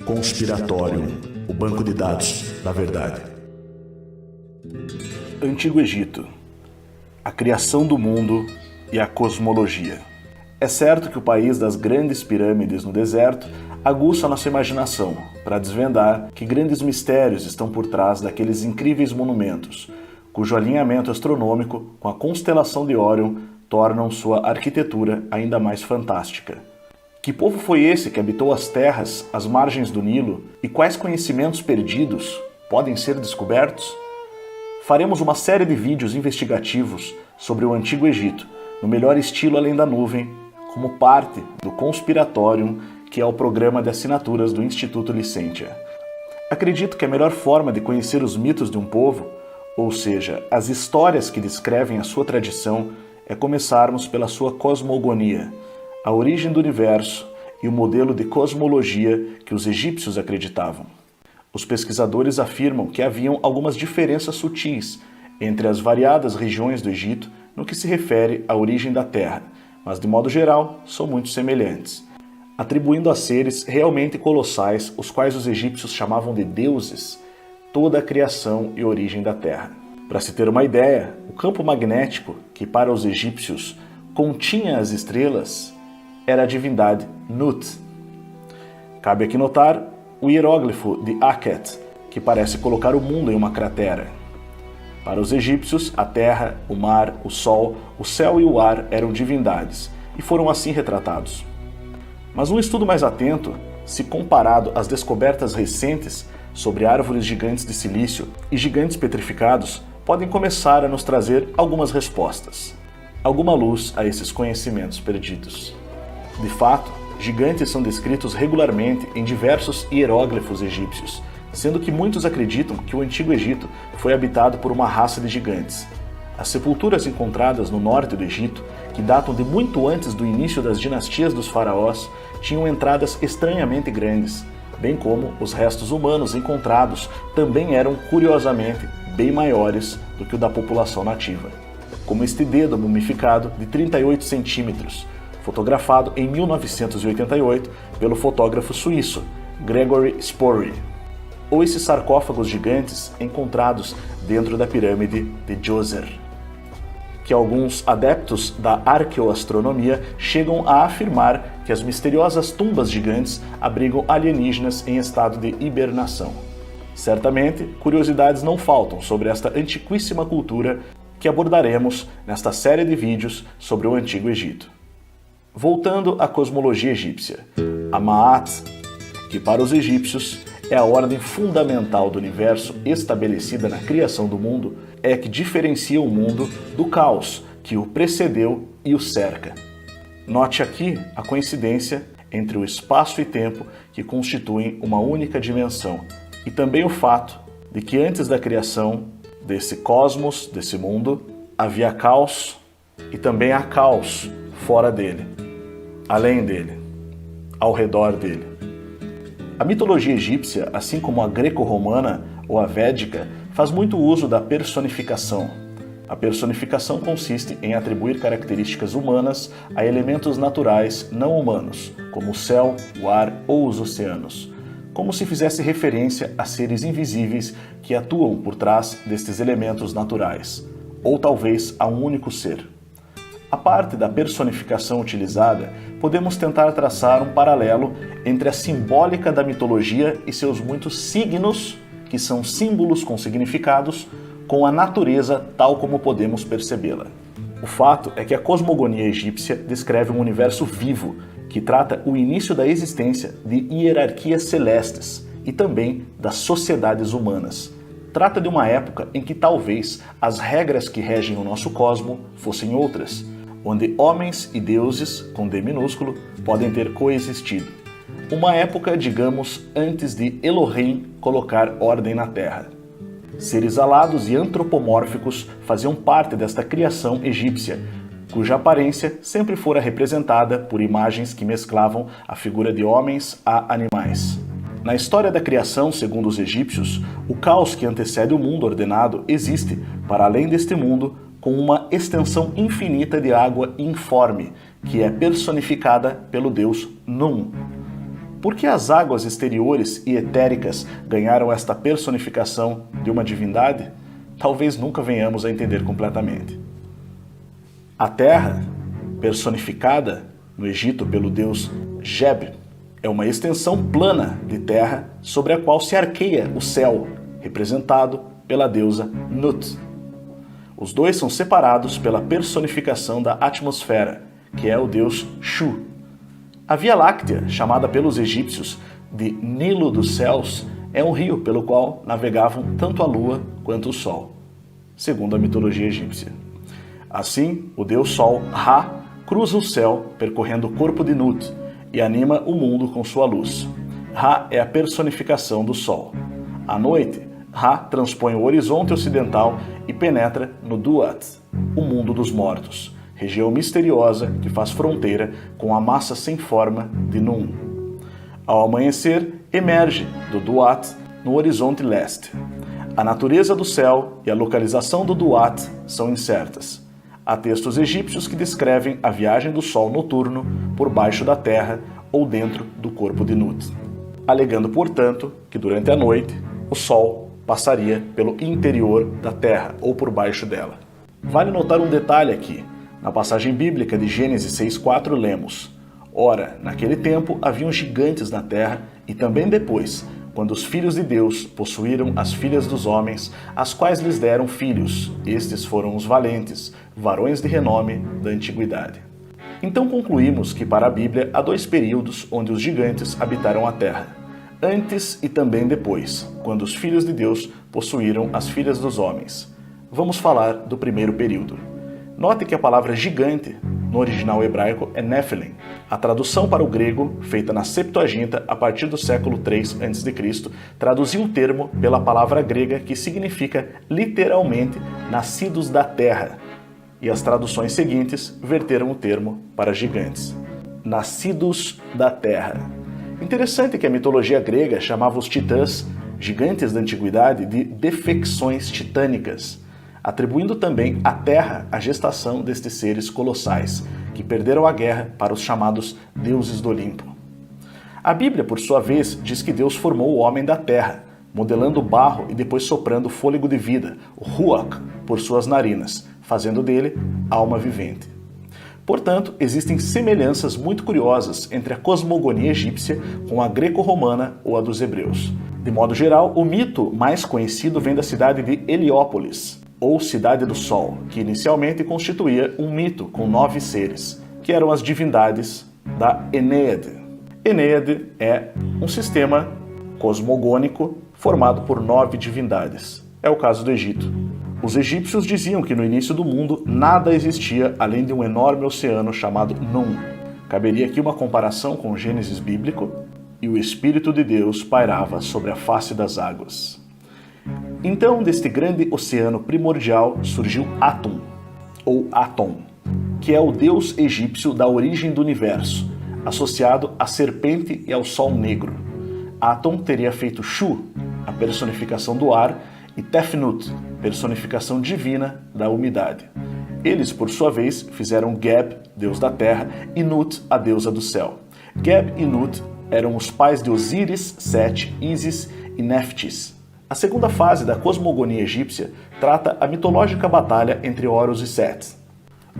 Conspiratorium, o banco de dados da verdade. Antigo Egito, a criação do mundo e a cosmologia. É certo que o país das grandes pirâmides no deserto aguça nossa imaginação para desvendar que grandes mistérios estão por trás daqueles incríveis monumentos, cujo alinhamento astronômico com a constelação de Órion tornam sua arquitetura ainda mais fantástica. Que povo foi esse que habitou as terras às margens do Nilo e quais conhecimentos perdidos podem ser descobertos? Faremos uma série de vídeos investigativos sobre o Antigo Egito, no melhor estilo além da nuvem, como parte do Conspiratorium, que é o programa de assinaturas do Instituto Licentia. Acredito que a melhor forma de conhecer os mitos de um povo, ou seja, as histórias que descrevem a sua tradição, é começarmos pela sua cosmogonia, a origem do universo e o modelo de cosmologia que os egípcios acreditavam. Os pesquisadores afirmam que haviam algumas diferenças sutis entre as variadas regiões do Egito no que se refere à origem da Terra, mas de modo geral são muito semelhantes, atribuindo a seres realmente colossais, os quais os egípcios chamavam de deuses, toda a criação e origem da Terra. Para se ter uma ideia, o campo magnético, que para os egípcios continha as estrelas, era a divindade Nut. Cabe aqui notar o hieróglifo de Akhet, que parece colocar o mundo em uma cratera. Para os egípcios, a terra, o mar, o sol, o céu e o ar eram divindades, e foram assim retratados. Mas um estudo mais atento, se comparado às descobertas recentes sobre árvores gigantes de silício e gigantes petrificados, podem começar a nos trazer algumas respostas, alguma luz a esses conhecimentos perdidos. De fato, gigantes são descritos regularmente em diversos hieróglifos egípcios, sendo que muitos acreditam que o Antigo Egito foi habitado por uma raça de gigantes. As sepulturas encontradas no norte do Egito, que datam de muito antes do início das dinastias dos faraós, tinham entradas estranhamente grandes, bem como os restos humanos encontrados também eram, curiosamente, bem maiores do que o da população nativa, como este dedo mumificado de 38 centímetros, fotografado em 1988 pelo fotógrafo suíço Gregory Sporry, ou esses sarcófagos gigantes encontrados dentro da pirâmide de Djoser, que alguns adeptos da arqueoastronomia chegam a afirmar que as misteriosas tumbas gigantes abrigam alienígenas em estado de hibernação. Certamente, curiosidades não faltam sobre esta antiquíssima cultura que abordaremos nesta série de vídeos sobre o Antigo Egito. Voltando à cosmologia egípcia, a Ma'at, que para os egípcios é a ordem fundamental do universo estabelecida na criação do mundo, é que diferencia o mundo do caos que o precedeu e o cerca. Note aqui a coincidência entre o espaço e tempo que constituem uma única dimensão, e também o fato de que antes da criação desse cosmos, desse mundo, havia caos e também há caos fora dele, além dele, ao redor dele. A mitologia egípcia, assim como a greco-romana ou a védica, faz muito uso da personificação. A personificação consiste em atribuir características humanas a elementos naturais não humanos, como o céu, o ar ou os oceanos, como se fizesse referência a seres invisíveis que atuam por trás destes elementos naturais, ou talvez a um único ser. A parte da personificação utilizada, podemos tentar traçar um paralelo entre a simbólica da mitologia e seus muitos signos, que são símbolos com significados, com a natureza tal como podemos percebê-la. O fato é que a cosmogonia egípcia descreve um universo vivo, que trata o início da existência de hierarquias celestes e também das sociedades humanas. Trata de uma época em que talvez as regras que regem o nosso cosmo fossem outras, onde homens e deuses, com D minúsculo, podem ter coexistido. Uma época, digamos, antes de Elohim colocar ordem na Terra. Seres alados e antropomórficos faziam parte desta criação egípcia, cuja aparência sempre fora representada por imagens que mesclavam a figura de homens a animais. Na história da criação, segundo os egípcios, o caos que antecede o mundo ordenado existe, para além deste mundo, com uma extensão infinita de água informe, que é personificada pelo deus Num. Por que as águas exteriores e etéricas ganharam esta personificação de uma divindade? Talvez nunca venhamos a entender completamente. A terra, personificada no Egito pelo deus Geb, é uma extensão plana de terra sobre a qual se arqueia o céu, representado pela deusa Nut. Os dois são separados pela personificação da atmosfera, que é o deus Shu. A Via Láctea, chamada pelos egípcios de Nilo dos Céus, é um rio pelo qual navegavam tanto a lua quanto o sol, segundo a mitologia egípcia. Assim, o deus Sol, Ra, cruza o céu percorrendo o corpo de Nut e anima o mundo com sua luz. Ra é a personificação do Sol. À noite, Ra transpõe o horizonte ocidental e penetra no Duat, o mundo dos mortos, região misteriosa que faz fronteira com a massa sem forma de Nun. Ao amanhecer, emerge do Duat no horizonte leste. A natureza do céu e a localização do Duat são incertas. Há textos egípcios que descrevem a viagem do Sol noturno por baixo da terra ou dentro do corpo de Nut, alegando, portanto, que durante a noite o Sol passaria pelo interior da terra ou por baixo dela. Vale notar um detalhe aqui. Na passagem bíblica de Gênesis 6,4 lemos: Ora, naquele tempo haviam gigantes na terra, e também depois, quando os filhos de Deus possuíram as filhas dos homens, as quais lhes deram filhos. Estes foram os valentes, varões de renome da antiguidade. Então concluímos que para a Bíblia há dois períodos onde os gigantes habitaram a terra: antes e também depois, quando os filhos de Deus possuíram as filhas dos homens. Vamos falar do primeiro período. Note que a palavra gigante, no original hebraico, é Nephilim. A tradução para o grego, feita na Septuaginta a partir do século III a.C., traduziu o termo pela palavra grega que significa literalmente nascidos da terra. E as traduções seguintes verteram o termo para gigantes: nascidos da terra. Interessante que a mitologia grega chamava os titãs, gigantes da antiguidade, de defecções titânicas, atribuindo também à terra a gestação destes seres colossais, que perderam a guerra para os chamados deuses do Olimpo. A Bíblia, por sua vez, diz que Deus formou o homem da terra, modelando o barro e depois soprando fôlego de vida, o ruach, por suas narinas, fazendo dele alma vivente. Portanto, existem semelhanças muito curiosas entre a cosmogonia egípcia com a greco-romana ou a dos hebreus. De modo geral, o mito mais conhecido vem da cidade de Heliópolis, ou Cidade do Sol, que inicialmente constituía um mito com 9 seres, que eram as divindades da Enéade. Enéade é um sistema cosmogônico formado por 9 divindades. É o caso do Egito. Os egípcios diziam que no início do mundo nada existia além de um enorme oceano chamado Nun. Caberia aqui uma comparação com o Gênesis bíblico, e o Espírito de Deus pairava sobre a face das águas. Então, deste grande oceano primordial surgiu Atum, ou Atom, que é o deus egípcio da origem do universo, associado à serpente e ao sol negro. Atom teria feito Shu, a personificação do ar, e Tefnut, personificação divina da umidade. Eles, por sua vez, fizeram Geb, deus da terra, e Nut, a deusa do céu. Geb e Nut eram os pais de Osíris, Sete, Ísis e Neftis. A segunda fase da cosmogonia egípcia trata a mitológica batalha entre Horus e Set.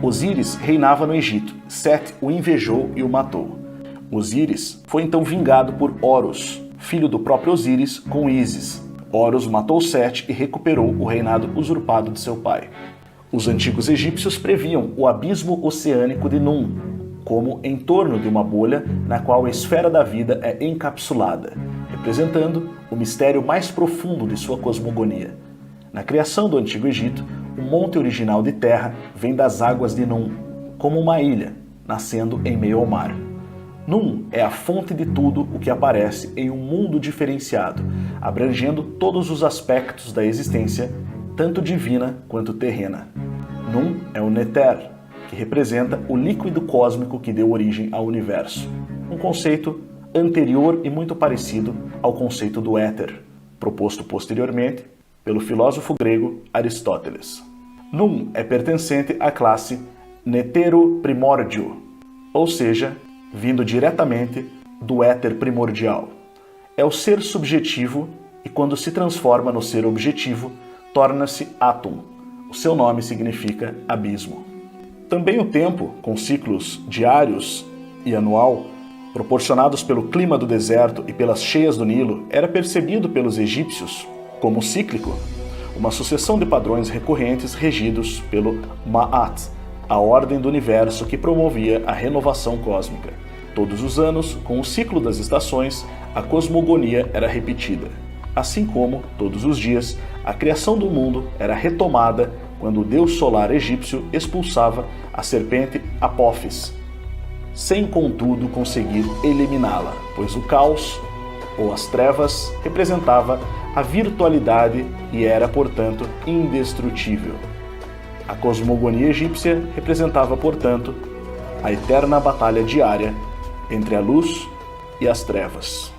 Osíris reinava no Egito, Set o invejou e o matou. Osíris foi então vingado por Horus, filho do próprio Osíris, com Ísis. Horus matou Set e recuperou o reinado usurpado de seu pai. Os antigos egípcios previam o abismo oceânico de Nun, como em torno de uma bolha na qual a esfera da vida é encapsulada, representando o mistério mais profundo de sua cosmogonia. Na criação do Antigo Egito, o monte original de terra vem das águas de Nun, como uma ilha, nascendo em meio ao mar. Nun é a fonte de tudo o que aparece em um mundo diferenciado, abrangendo todos os aspectos da existência, tanto divina quanto terrena. Nun é o Neter, que representa o líquido cósmico que deu origem ao universo, um conceito anterior e muito parecido ao conceito do éter, proposto posteriormente pelo filósofo grego Aristóteles. Nun é pertencente à classe Netero Primórdio, ou seja, vindo diretamente do éter primordial. É o ser subjetivo e, quando se transforma no ser objetivo, torna-se átomo. O seu nome significa abismo. Também o tempo, com ciclos diários e anual, proporcionados pelo clima do deserto e pelas cheias do Nilo, era percebido pelos egípcios como cíclico, uma sucessão de padrões recorrentes regidos pelo Ma'at, a ordem do universo que promovia a renovação cósmica. Todos os anos, com o ciclo das estações, a cosmogonia era repetida. Assim como, todos os dias, a criação do mundo era retomada quando o deus solar egípcio expulsava a serpente Apófis, sem contudo conseguir eliminá-la, pois o caos, ou as trevas, representava a virtualidade e era, portanto, indestrutível. A cosmogonia egípcia representava, portanto, a eterna batalha diária entre a luz e as trevas.